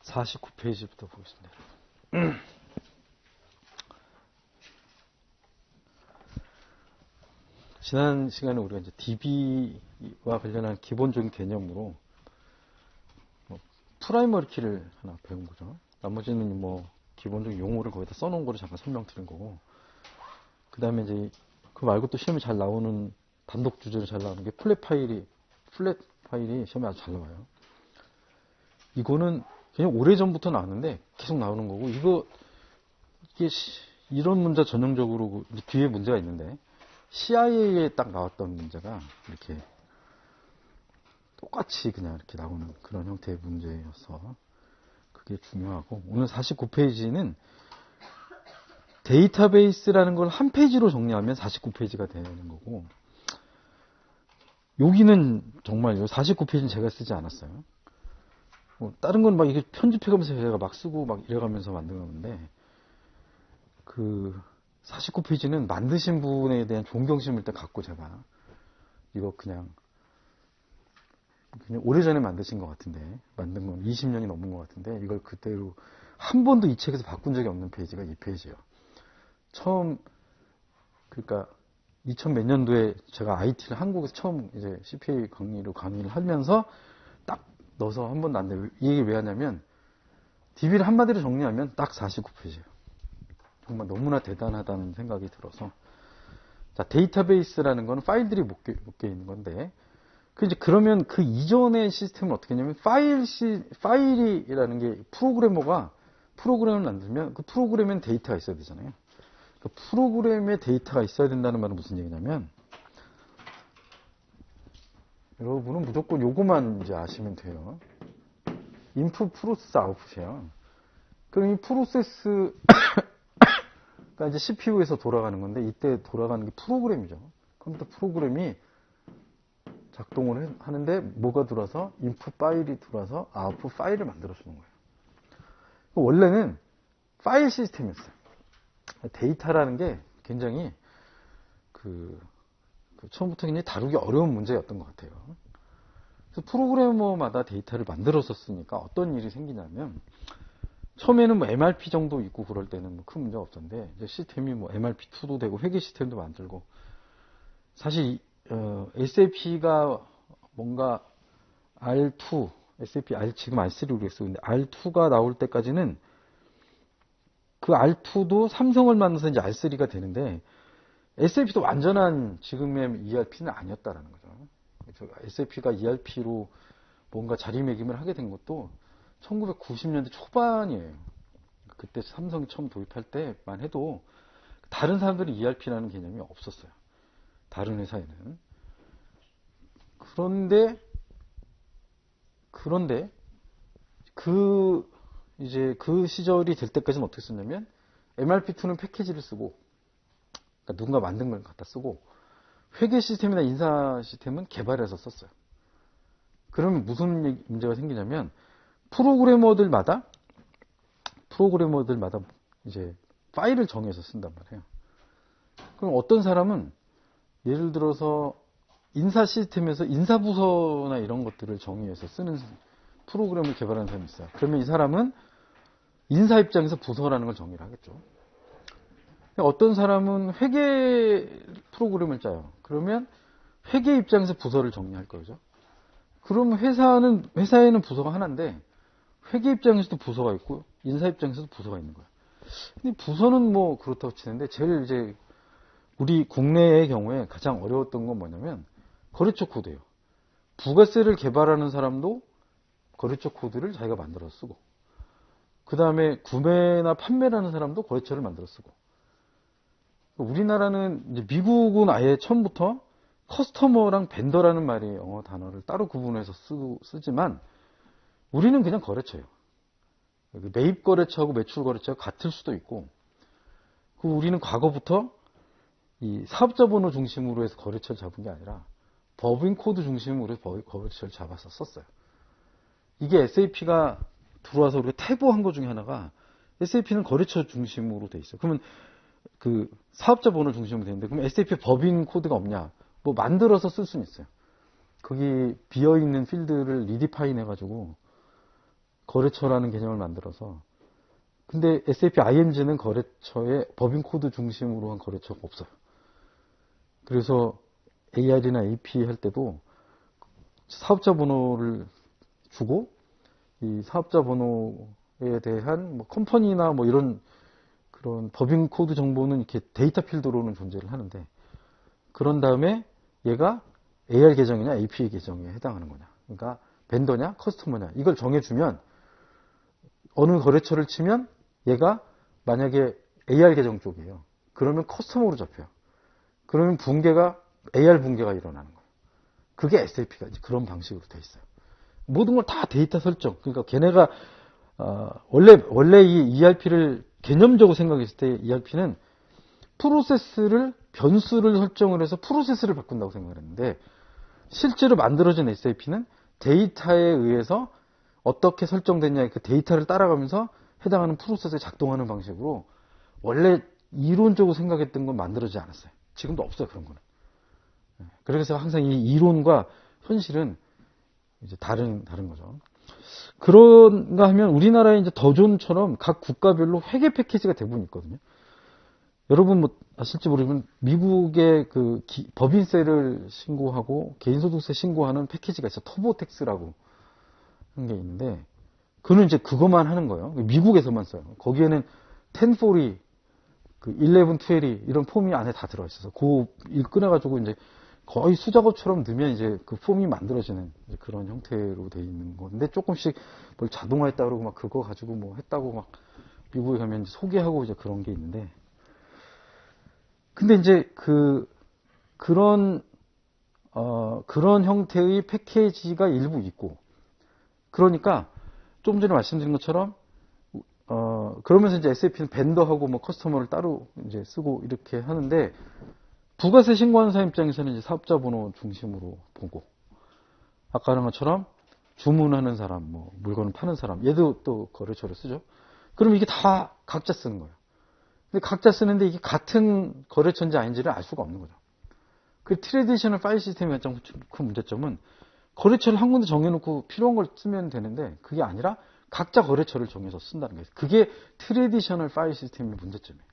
49페이지부터 보겠습니다. 지난 시간에 우리가 이제 DB와 관련한 기본적인 개념으로 프라이머리 키를 하나 배운 거죠. 나머지는 뭐 기본적인 용어를 거기다 써놓은 거를 잠깐 설명드린 거고, 그 다음에 이제 그 말고 또 시험에 잘 나오는 단독 주제로 잘 나오는 게 플랫 파일이 시험에 아주 잘 나와요. 이거는 그냥 오래전부터 나왔는데 계속 나오는 거고, 이게 이런 문제 전형적으로 뒤에 문제가 있는데, CIA에 딱 나왔던 문제가 이렇게 똑같이 그냥 이렇게 나오는 그런 형태의 문제여서 그게 중요하고, 오늘 49페이지는 데이터베이스라는 걸 한 페이지로 정리하면 49페이지가 되는 거고, 여기는 정말 49페이지는 제가 쓰지 않았어요. 다른 건 막 이게 편집해가면서 제가 막 쓰고 막 이래가면서 만든 건데, 그 49페이지는 만드신 분에 대한 존경심을 일단 갖고 제가 이거 그냥 오래전에 만드신 것 같은데, 만든 건 20년이 넘은 것 같은데, 이걸 그대로 한 번도 이 책에서 바꾼 적이 없는 페이지가 이 페이지예요. 처음, 그러니까 2000 몇 년도에 제가 IT를 한국에서 처음 이제 CPA 강의를 하면서 딱 넣어서 한 번도 안 돼요. 이 얘기 왜 하냐면, DB를 한마디로 정리하면 딱 49페이지예요. 정말 너무나 대단하다는 생각이 들어서. 자, 데이터베이스라는 건 파일들이 묶여 있는 건데, 그러면 그 이전의 시스템은 어떻게 했냐면, 파일이라는 게 프로그램을 만들면 그 프로그램엔 데이터가 있어야 되잖아요. 그 프로그램에 데이터가 있어야 된다는 말은 무슨 얘기냐면, 여러분은 무조건 요거만 이제 아시면 돼요. 인풋, 프로세스, 아웃풋이에요. 그럼 이 프로세스가 이제 CPU에서 돌아가는 건데, 이때 돌아가는 게 프로그램이죠. 컴퓨터 프로그램이 작동을 하는데 뭐가 들어와서 인풋 파일이 들어와서 아웃풋 파일을 만들어주는 거예요. 원래는 파일 시스템이었어요. 데이터라는 게 굉장히 처음부터 굉장히 다루기 어려운 문제였던 것 같아요. 그래서 프로그래머마다 데이터를 만들었었으니까 어떤 일이 생기냐면, 처음에는 뭐 MRP 정도 있고 그럴 때는 뭐 큰 문제가 없었는데, 이제 시스템이 뭐 MRP2도 되고 회계 시스템도 만들고, 사실 SAP가 뭔가 R2, SAP 지금 R3로 그랬어요. 근데 R2가 나올 때까지는 그 R2도 삼성을 만나서 이제 R3가 되는데, SAP도 완전한 지금의 ERP는 아니었다라는 거죠. 그래서 SAP가 ERP로 뭔가 자리매김을 하게 된 것도 1990년대 초반이에요. 그때 삼성이 처음 도입할 때만 해도 다른 사람들은 ERP라는 개념이 없었어요. 다른 회사에는. 그런데 이제 그 시절이 될 때까지는 어떻게 썼냐면, MRP2는 패키지를 쓰고, 그러니까 누군가 만든 걸 갖다 쓰고, 회계 시스템이나 인사 시스템은 개발해서 썼어요. 그러면 무슨 문제가 생기냐면, 프로그래머들마다 이제 파일을 정해서 쓴단 말이에요. 그럼 어떤 사람은 예를 들어서 인사 시스템에서 인사부서나 이런 것들을 정의해서 쓰는 프로그램을 개발하는 사람이 있어요. 그러면 이 사람은 인사 입장에서 부서라는 걸 정의를 하겠죠. 어떤 사람은 회계 프로그램을 짜요. 그러면 회계 입장에서 부서를 정리할 거죠. 그러면 회사에는 부서가 하나인데, 회계 입장에서도 부서가 있고, 인사 입장에서도 부서가 있는 거예요. 근데 부서는 뭐 그렇다고 치는데, 제일 이제 우리 국내의 경우에 가장 어려웠던 건 뭐냐면, 거래처 코드예요. 부가세를 개발하는 사람도 거래처 코드를 자기가 만들어 쓰고, 그 다음에 구매나 판매라는 사람도 거래처를 만들어 쓰고, 우리나라는 이제 미국은 아예 처음부터 커스터머랑 벤더라는 말이 영어 단어를 따로 구분해서 쓰지만, 우리는 그냥 거래처예요. 매입 거래처하고 매출 거래처가 같을 수도 있고, 우리는 과거부터 이 사업자 번호 중심으로 해서 거래처를 잡은 게 아니라 법인 코드 중심으로 해서 거래처를 잡아서 썼어요. 이게 SAP가 들어와서 우리가 태보한 것 중에 하나가, SAP는 거래처 중심으로 돼 있어요. 그러면 그 사업자 번호 중심으로 되는데, 그럼 SAP 법인 코드가 없냐? 뭐 만들어서 쓸 수는 있어요. 거기 비어있는 필드를 리디파인 해가지고 거래처라는 개념을 만들어서 근데 SAP IMG는 거래처에 법인 코드 중심으로 한 거래처가 없어요. 그래서 AR이나 AP 할 때도 사업자 번호를 주고 이 사업자 번호에 대한 뭐 컴퍼니나 뭐 이런 그런 법인 코드 정보는 이렇게 데이터 필드로는 존재를 하는데 그런 다음에 얘가 AR 계정이냐 AP 계정에 해당하는 거냐. 그러니까 벤더냐 커스터머냐 이걸 정해주면 어느 거래처를 치면 얘가 만약에 AR 계정 쪽이에요. 그러면 커스터머로 잡혀요. 그러면 붕괴가 AR 붕괴가 일어나는 거예요. 그게 SAP가 이제 그런 방식으로 돼 있어요. 모든 걸 다 데이터 설정. 그러니까 걔네가 원래 이 ERP를 개념적으로 생각했을 때 ERP는 프로세스를 변수를 설정을 해서 프로세스를 바꾼다고 생각을 했는데 실제로 만들어진 SAP는 데이터에 의해서 어떻게 설정됐냐 그 데이터를 따라가면서 해당하는 프로세스에 작동하는 방식으로 원래 이론적으로 생각했던 건 만들어지지 않았어요. 지금도 없어요 그런 거는. 그래서 항상 이 이론과 현실은 이제 다른 거죠. 그런가 하면 우리나라의 이제 더존처럼 각 국가별로 회계 패키지가 대부분 있거든요. 여러분 뭐 아실지 모르지만 미국의 그 법인세를 신고하고 개인소득세 신고하는 패키지가 있어. 터보텍스라고 하는 게 있는데 그는 이제 그것만 하는 거예요. 미국에서만 써요. 거기에는 1040, 그 11, 12 이런 폼이 안에 다 들어 있어서 그 일 꺼내가지고 이제 거의 수작업처럼 넣으면 이제 그 폼이 만들어지는 그런 형태로 돼 있는 건데 조금씩 뭘 자동화했다 그러고 막 그거 가지고 뭐 했다고 막 미국에 가면 소개하고 이제 그런 게 있는데 근데 이제 그런 형태의 패키지가 일부 있고 그러니까 조금 전에 말씀드린 것처럼 그러면서 이제 SAP는 벤더하고 뭐 커스터머를 따로 이제 쓰고 이렇게 하는데 부가세 신고하는 사람 입장에서는 이제 사업자 번호 중심으로 보고 아까 하는 것처럼 주문하는 사람, 뭐 물건을 파는 사람 얘도 또 거래처를 쓰죠. 그럼 이게 다 각자 쓰는 거예요. 근데 각자 쓰는데 이게 같은 거래처인지 아닌지를 알 수가 없는 거죠. 그 트레디셔널 파일 시스템의 가장 큰 문제점은 거래처를 한 군데 정해놓고 필요한 걸 쓰면 되는데 그게 아니라 각자 거래처를 정해서 쓴다는 거예요. 그게 트레디셔널 파일 시스템의 문제점이에요.